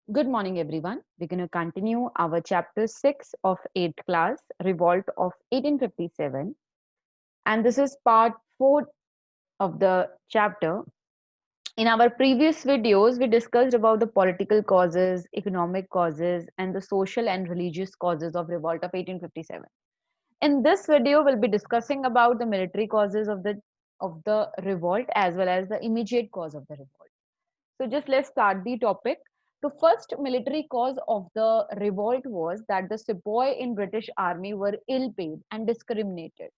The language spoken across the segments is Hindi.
Good morning, everyone. We're going to continue our chapter 6 of 8th class, Revolt of 1857. And this is part 4 of the chapter. In our previous videos, we discussed about the political causes, economic causes, and the social and religious causes of Revolt of 1857. In this video, we'll be discussing about the military causes of the revolt as well as the immediate cause of the revolt. So just let's start the topic. The first military cause of the revolt was that the sepoy in British army were ill paid and discriminated.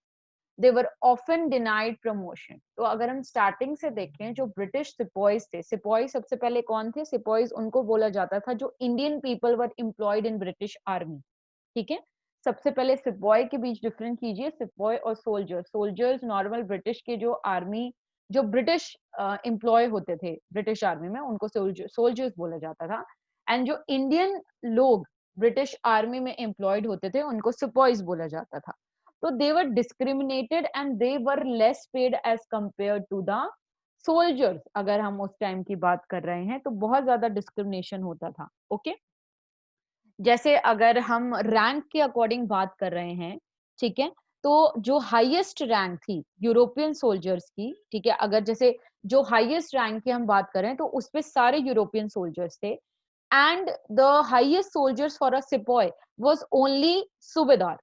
They were often denied promotion. तो अगर हम स्टार्टिंग से देखें जो ब्रिटिश सिपॉइज थे, सिपॉय सबसे पहले कौन थे? सिपॉइज उनको बोला जाता था जो Indian people were employed in British army. ठीक है, सबसे पहले सिपॉय के बीच डिफरेंस कीजिए, सिपॉय और सोल्जर। सोल्जर्स नॉर्मल ब्रिटिश के जो आर्मी, जो ब्रिटिश एम्प्लॉय होते थे ब्रिटिश आर्मी में, उनको सोल्जर्स बोला जाता था। एंड जो इंडियन लोग ब्रिटिश आर्मी में एम्प्लॉयड होते थे उनको सिपॉयज बोला जाता था। तो they were discriminated and they were less paid as compare to the soldiers. अगर हम उस टाइम की बात कर रहे हैं तो बहुत ज्यादा डिस्क्रिमिनेशन होता था। ओके, जैसे अगर हम रैंक के अकॉर्डिंग बात कर रहे हैं, ठीक है, तो जो हाईएस्ट रैंक थी यूरोपियन सोल्जर्स की, ठीक है, अगर जैसे जो हाईएस्ट रैंक की हम बात करें तो उसपे सारे यूरोपियन सोल्जर्स थे। And the highest soldiers for a sepoy was only सूबेदार।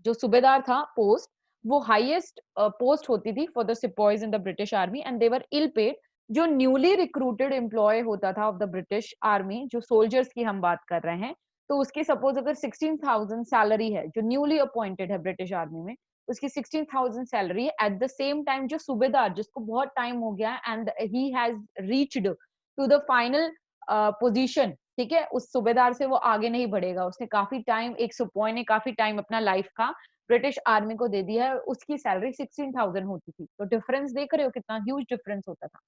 जो सूबेदार था पोस्ट, वो हाईएस्ट पोस्ट होती थी for the sepoys in the British army and they were ill paid. जो न्यूली रिक्रूटेड एम्प्लॉय होता था ऑफ द ब्रिटिश आर्मी, जो सोल्जर्स की हम बात कर रहे हैं, तो उसकी सपोज अगर 16,000 सैलरी है, जो न्यूली अपॉइंटेड है ब्रिटिश आर्मी में, उसकी 16,000 सैलरी है। एट द सेम टाइम जो सूबेदार, जिसको बहुत टाइम हो गया and he has reached to the final position, ठीक है, उस सूबेदार से वो आगे नहीं बढ़ेगा, उसने काफी टाइम, एक सिपाही ने काफी टाइम अपना लाइफ का ब्रिटिश आर्मी को दे दिया है, उसकी सैलरी 16,000 होती थी। तो डिफरेंस देख रहे हो कितना ह्यूज डिफरेंस होता था।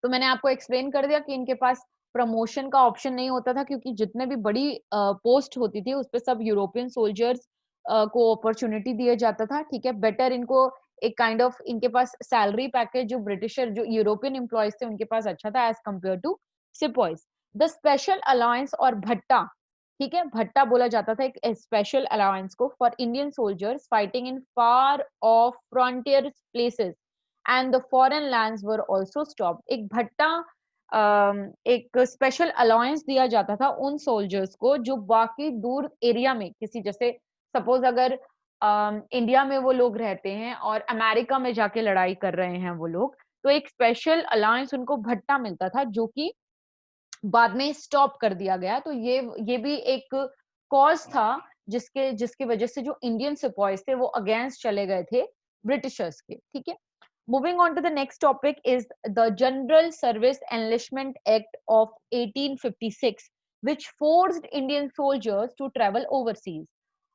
तो मैंने आपको एक्सप्लेन कर दिया कि इनके पास प्रमोशन का ऑप्शन नहीं होता था, क्योंकि जितने भी बड़ी पोस्ट होती थी उस पे सब यूरोपियन सोल्जर्स को अपॉर्चुनिटी दिया जाता था। ठीक है, बेटर इनको एक काइंड ऑफ, इनके पास सैलरी पैकेज जो ब्रिटिशर, जो यूरोपियन एम्प्लॉयज थे उनके पास अच्छा था as compare to sepoys. The special allowance और भट्टा, ठीक है, भट्टा बोला जाता था एक स्पेशल अलायंस को for Indian soldiers fighting in far of frontier places and the foreign lands were also stopped. एक भट्टा एक स्पेशल अलायंस दिया जाता था उन सोल्जर्स को जो बाकी दूर एरिया में, किसी जैसे सपोज अगर इंडिया में वो लोग रहते हैं और अमेरिका में जाके लड़ाई कर रहे हैं वो लोग, तो एक स्पेशल अलायंस उनको भट्टा मिलता था जो कि बाद में स्टॉप कर दिया गया। तो ये भी एक कॉज था जिसके जिसकी वजह से जो इंडियन सिपॉइज थे वो अगेंस्ट चले गए थे ब्रिटिशर्स के। ठीक है, moving on to the next topic is the General Service Enlistment Act of 1856, which forced Indian soldiers to travel overseas.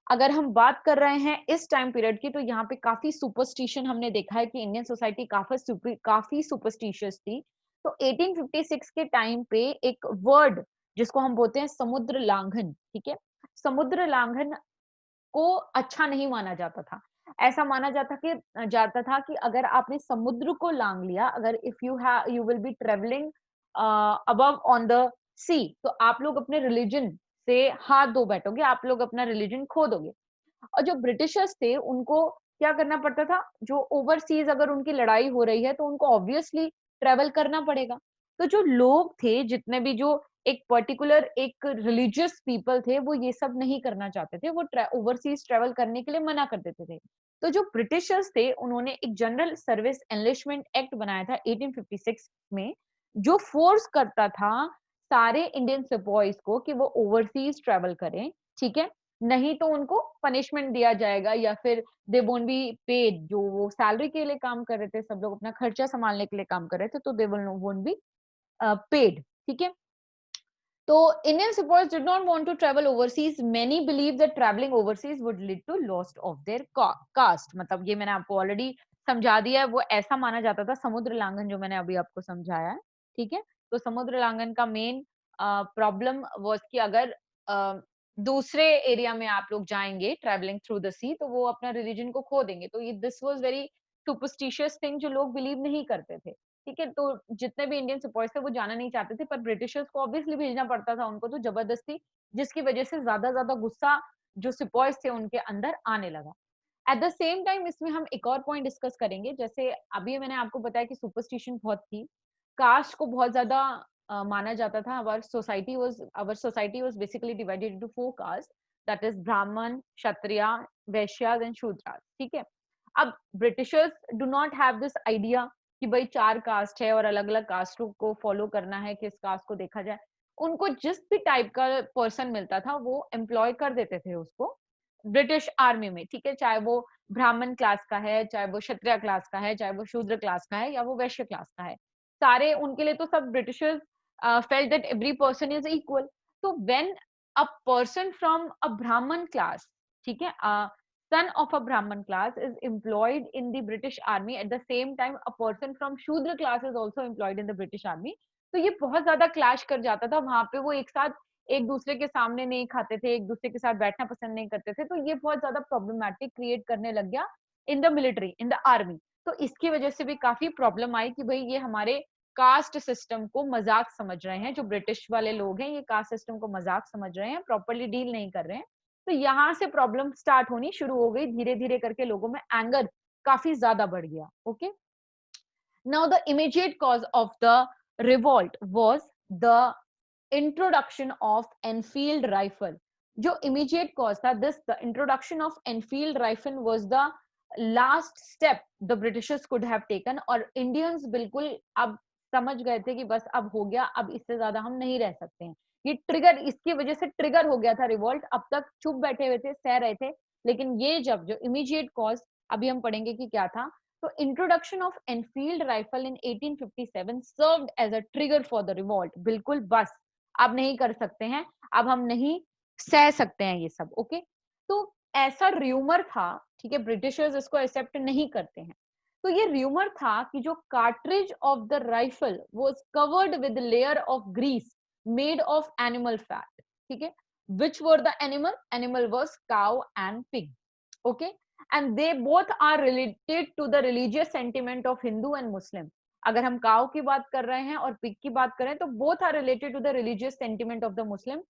अगर हम बात कर रहे हैं इस टाइम पीरियड की, तो यहाँ पे काफी सुपरस्टिशन हमने देखा है कि इंडियन सोसाइटी काफी सुपरस्टिशियस थी। तो 1856 के टाइम पे एक वर्ड जिसको हम बोलते हैं समुद्र लांघन, ठीक है, समुद्र लांघन को अच्छा नहीं माना जाता था। ऐसा माना जाता था कि अगर आपने समुद्र को लांघ लिया, अगर if you will be travelling above on the sea, तो आप लोग अपने रिलीजन से हाथ धो बैठोगे, आप लोग अपना रिलीजन खो दोगे। और जो ब्रिटिशर्स थे उनको क्या करना पड़ता था, जो ओवरसीज अगर उनकी लड़ाई हो रही है तो उनको ऑब्वियसली ट्रेवल करना पड़ेगा। तो जो लोग थे, जितने भी जो एक पर्टिकुलर एक रिलीजियस पीपल थे, वो ये सब नहीं करना चाहते थे, वो ओवरसीज ट्रेवल करने के लिए मना कर देते थे। तो जो ब्रिटिशर्स थे उन्होंने एक जनरल सर्विस एनलिस्टमेंट एक्ट बनाया था 1856 में, जो फोर्स करता था सारे इंडियन सिपॉइज को कि वो ओवरसीज ट्रेवल करें। ठीक है, नहीं तो उनको पनिशमेंट दिया जाएगा या फिर दे वोंट बी पेड। जो वो सैलरी के लिए काम कर रहे थे, सब लोग अपना खर्चा संभालने के लिए काम कर रहे थे, तो they will won't be paid. ठीक है, तो Indian sepoys did not want to travel overseas. Many believe that traveling overseas would lead to loss of their caste. मतलब ये मैंने आपको ऑलरेडी समझा दिया है, वो ऐसा माना जाता था समुद्र लांघन, जो मैंने अभी आपको समझाया है। ठीक है, तो समुद्र लांघन का मेन प्रॉब्लम वाज कि अगर दूसरे एरिया में आप लोग जाएंगे ट्रैवलिंग थ्रू द सी, तो वो अपना रिलीजन को खो देंगे। तो ये this was very superstitious thing जो लोग बिलीव नहीं करते थे। ठीक है, तो जितने भी इंडियन सिपॉइज थे वो जाना नहीं चाहते थे, पर ब्रिटिशर्स को ऑब्वियसली भेजना पड़ता था उनको तो जबरदस्ती, जिसकी वजह से ज्यादा गुस्सा जो सिपॉइज थे उनके अंदर आने लगा। एट द सेम टाइम इसमें हम एक और पॉइंट डिस्कस करेंगे, जैसे अभी मैंने आपको बताया कि सुपरस्टिशन बहुत थी, कास्ट को बहुत ज्यादा माना जाता था। Our society was basically divided into 4 castes, that is ब्राह्मण, क्षत्रिय, वैश्यास एंड शूद्रास। ठीक है, अब Britishers do not have this idea कि भाई 4 कास्ट है और अलग अलग कास्टों को फॉलो करना है, किस कास्ट को देखा जाए। उनको जिस भी टाइप का पर्सन मिलता था वो एम्प्लॉय कर देते थे उसको ब्रिटिश आर्मी में। ठीक है, चाहे वो ब्राह्मण क्लास का है, चाहे वो क्षत्रिय क्लास का है, चाहे वो शूद्र क्लास का है, या वो वैश्य क्लास का है, सारे उनके लिए तो सब Britishers felt that every person is equal. तो when a person from a Brahmin class, ठीक है, son of a Brahmin class is employed in the British Army, at the same time a person from Shudra class is also employed in the British Army। तो ये बहुत ज्यादा क्लैश कर जाता था वहां पे, वो एक साथ एक दूसरे के सामने नहीं खाते थे, एक दूसरे के साथ बैठना पसंद नहीं करते थे, तो ये बहुत ज्यादा प्रॉब्लमैटिक क्रिएट करने लग गया in the military, in the army. तो इसकी वजह से भी काफी प्रॉब्लम आई कि भाई ये हमारे कास्ट सिस्टम को मजाक समझ रहे हैं, जो ब्रिटिश वाले लोग हैं ये कास्ट सिस्टम को मजाक समझ रहे हैं, प्रॉपरली डील नहीं कर रहे हैं। तो यहाँ से प्रॉब्लम स्टार्ट होनी शुरू हो गई, धीरे धीरे करके लोगों में एंगर काफी ज्यादा बढ़ गया। Okay, now the immediate cause of the revolt was the introduction of Enfield rifle. जो इमीडिएट कॉज था, this the introduction of Enfield rifle was the last step the Britishers could have taken, और इंडियंस बिल्कुल अब समझ गए थे कि बस अब हो गया, अब इससे ज्यादा हम नहीं रह सकते हैं। ये ट्रिगर, इसकी वजह से ट्रिगर हो गया था रिवॉल्ट। अब तक चुप बैठे हुए थे, सह रहे थे, लेकिन ये जब जो इमीडिएट कॉज अभी हम पढ़ेंगे कि क्या था। तो introduction of Enfield rifle in 1857 served as a trigger for the revolt. बिल्कुल बस अब नहीं कर सकते हैं, अब हम नहीं सह सकते हैं ये सब। ओके, तो ऐसा र्यूमर था, ठीक है, ब्रिटिशर्स इसको एक्सेप्ट नहीं करते हैं। तो ये र्यूमर था कि जो cartridge of the rifle was covered with layer of grease made of animal fat. ठीक है, which were the animal was cow and pig। okay, and they both are related to the religious sentiment of Hindu and Muslim। अगर हम काउ की बात कर रहे हैं और पिग की बात करें तो both are related to the religious sentiment of the Muslim,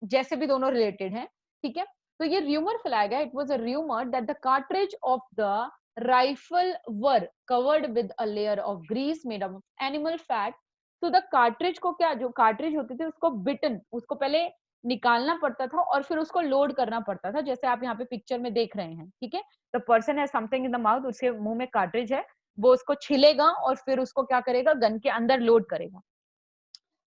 जैसे भी दोनों रिलेटेड हैं। ठीक है, तो ये र्यूमर फैलाया गया, it was a rumour that the cartridge of the rifle were covered with a layer of grease made of animal fat. तो द कार्ट्रिज को क्या, जो कार्ट्रिज होती थी उसको बिटन, उसको पहले निकालना पड़ता था और फिर उसको लोड करना पड़ता था, जैसे आप यहाँ पे पिक्चर में देख रहे हैं। ठीक है, the person has something in the mouth, उसके मुंह में कार्ट्रिज है, वो उसको छिलेगा और फिर उसको क्या करेगा, गन के अंदर लोड करेगा।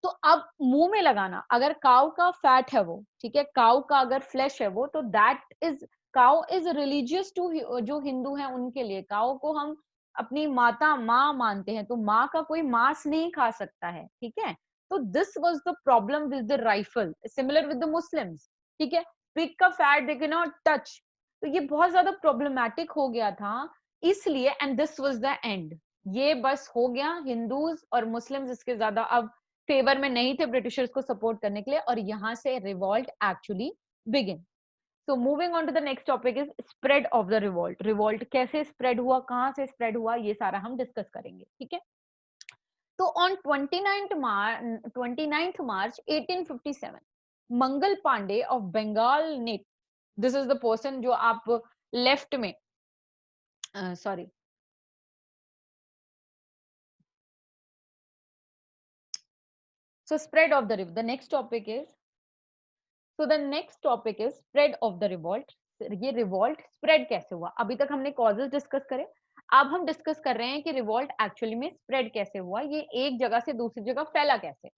तो अब मुंह में लगाना, अगर काउ का फैट है वो, ठीक है, काउ का अगर फ्लैश है वो, तो that is, cow is religious to, जो हिंदू हैं उनके लिए काउ को हम अपनी माता माँ मानते हैं, तो माँ का कोई मांस नहीं खा सकता है। ठीक है, तो this was the problem with the rifle, similar with the Muslims. ठीक है, पिग का fat they can not touch, तो ये बहुत ज्यादा प्रॉब्लमैटिक हो गया था, इसलिए and this was the end, ये बस हो गया। हिंदूज और मुस्लिम्स इसके ज्यादा अब फेवर में नहीं थे ब्रिटिशर्स को सपोर्ट करने के लिए, और यहां से revolt actually begin. So moving on to the next topic is spread of the revolt. Revolt कैसे स्प्रेड हुआ, कहां से स्प्रेड हुआ, ये सारा हम डिस्कस करेंगे। ठीक है, तो on 29th March 1857 Mangal Pandey of Bengal native, this is the person जो आप लेफ्ट में, sorry, so spread of the the next topic is, so the next topic is spread of the revolt। ये रिवॉल्ट स्प्रेड कैसे हुआ, अभी तक हमने कॉजेस डिस्कस करे, अब हम डिस्कस कर रहे हैं कि रिवॉल्ट एक्चुअली में स्प्रेड कैसे हुआ, ये एक जगह से दूसरी जगह फैला कैसे।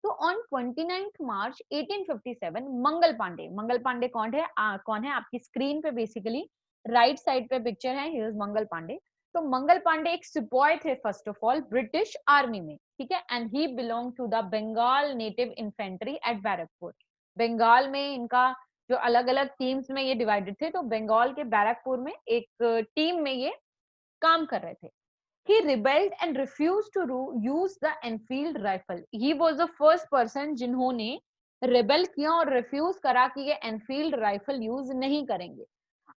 तो on 29th March 1857 Mangal Pandey, Mangal Pandey कौन है, कौन है आपकी स्क्रीन पे बेसिकली राइट साइड पे पिक्चर है, हियर इज मंगल पांडे। तो मंगल पांडे एक सिपॉय थे first of all British army में। ठीक है, and he belong to the Bengal native infantry at Barrackpore. Bengal में इनका जो अलग अलग टीम्स में ये डिवाइडेड थे, तो बंगाल के बैरकपुर में एक टीम में ये काम कर रहे थे। He rebelled and refused to use the Enfield rifle। He was the first person जिन्होंने रेबेल किया और रिफ्यूज करा कि ये एनफील्ड राइफल यूज नहीं करेंगे।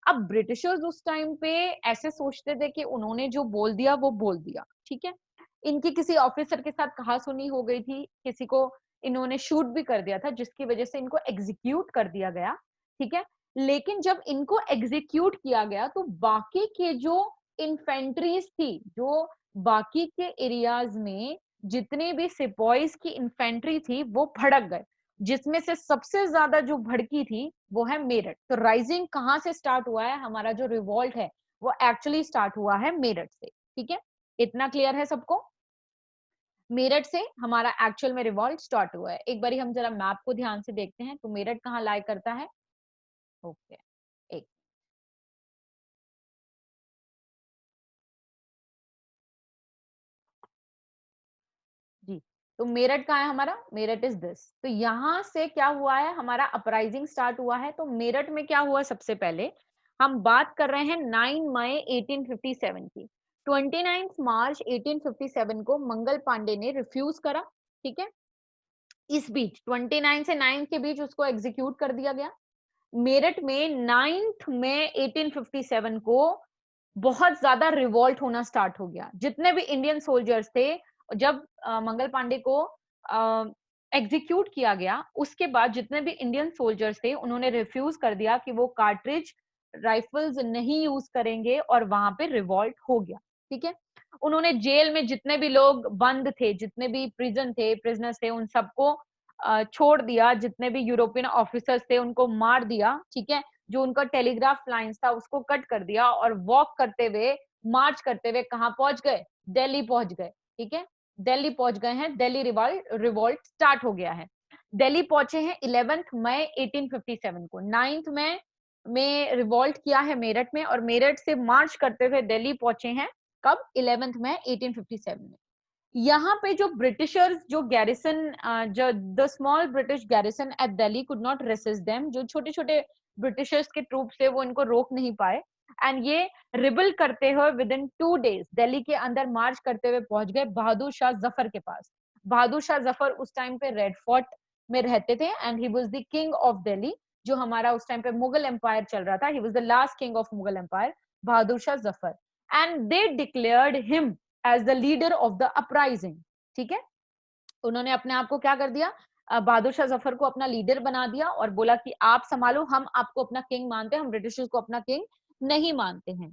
अब ब्रिटिशर्स उस टाइम पे ऐसे सोचते थे कि उन्होंने जो बोल दिया वो बोल दिया। ठीक है, इनकी किसी ऑफिसर के साथ कहासुनी हो गई थी, किसी को इन्होंने शूट भी कर दिया था, जिसकी वजह से इनको एग्जीक्यूट कर दिया गया, ठीक है। लेकिन जब इनको एग्जीक्यूट किया गया तो बाकी के जो इन्फेंट्रीज थी, जो बाकी के एरियाज में जितने भी सिपॉइज की इन्फेंट्री थी वो भड़क गए, जिसमें से सबसे ज्यादा जो भड़की थी वो है मेरठ। तो राइजिंग कहाँ से स्टार्ट हुआ है, हमारा जो रिवॉल्ट है वो एक्चुअली स्टार्ट हुआ है मेरठ से, ठीक है। इतना क्लियर है सबको? मेरठ से हमारा एक्चुअल में रिवॉल्ट स्टार्ट हुआ है। एक बारी हम जरा मैप को ध्यान से देखते हैं तो मेरठ कहाँ लाई करता है। ओके, एक जी, तो मेरठ कहाँ है हमारा, मेरठ इज दिस। तो यहाँ से क्या हुआ है, हमारा अपराइजिंग स्टार्ट हुआ है। तो मेरठ में क्या हुआ, सबसे पहले हम बात कर रहे हैं 9 मई 1857 की। 29 मार्च 1857 को मंगल पांडे ने रिफ्यूज करा, ठीक है। इस बीच 29 से 9 के बीच उसको एग्जीक्यूट कर दिया गया। मेरठ में 9th में 1857 को बहुत ज्यादा रिवॉल्ट होना स्टार्ट हो गया। जितने भी इंडियन सोल्जर्स थे, जब मंगल पांडे को एग्जीक्यूट किया गया, उसके बाद जितने भी इंडियन सोल्जर्स थे उन्होंने रिफ्यूज कर दिया कि वो कार्ट्रिज राइफल्स नहीं यूज करेंगे, और वहां पे रिवॉल्ट हो गया, ठीक है। उन्होंने जेल में जितने भी लोग बंद थे, जितने भी प्रिजन थे, प्रिजनर्स थे, उन सबको छोड़ दिया। जितने भी यूरोपियन ऑफिसर्स थे उनको मार दिया, ठीक है। जो उनका टेलीग्राफ लाइंस था उसको कट कर दिया, और वॉक करते हुए, मार्च करते हुए कहाँ पहुंच गए, दिल्ली पहुंच गए, ठीक है। दिल्ली पहुंच गए हैं, दिल्ली रिवॉल्ट रिवॉल्ट स्टार्ट हो गया है। दिल्ली पहुंचे हैं 11 मई 1857 को। 9 में रिवॉल्ट किया है मेरठ में, और मेरठ से मार्च करते हुए दिल्ली पहुंचे हैं कब, 11 मई 1857 में। यहाँ पे जो ब्रिटिशर्स, जो गैरिसन, जो the small British garrison at Delhi could not resist them, जो छोटे छोटे ब्रिटिशर्स के ट्रूप्स थे वो इनको रोक नहीं पाए, एंड ये रिबल करते हुए विद इन 2 days दिल्ली के अंदर मार्च करते हुए पहुंच गए बहादुर शाह जफर के पास। बहादुर शाह जफर उस टाइम पे रेड फोर्ट में रहते थे, and he was the king of Delhi. जो हमारा उस टाइम पे मुगल एम्पायर चल रहा था, he was the last king of Mughal empire, Bahadur Shah Zafar. And they declared him as the leader of the uprising, ठीक है। उन्होंने अपने आप को क्या कर दिया, बहादुर शाह जफर को अपना लीडर बना दिया, और बोला कि आप संभालो, हम आपको अपना किंग मानते हैं, हम ब्रिटिशर्स को अपना किंग नहीं मानते हैं।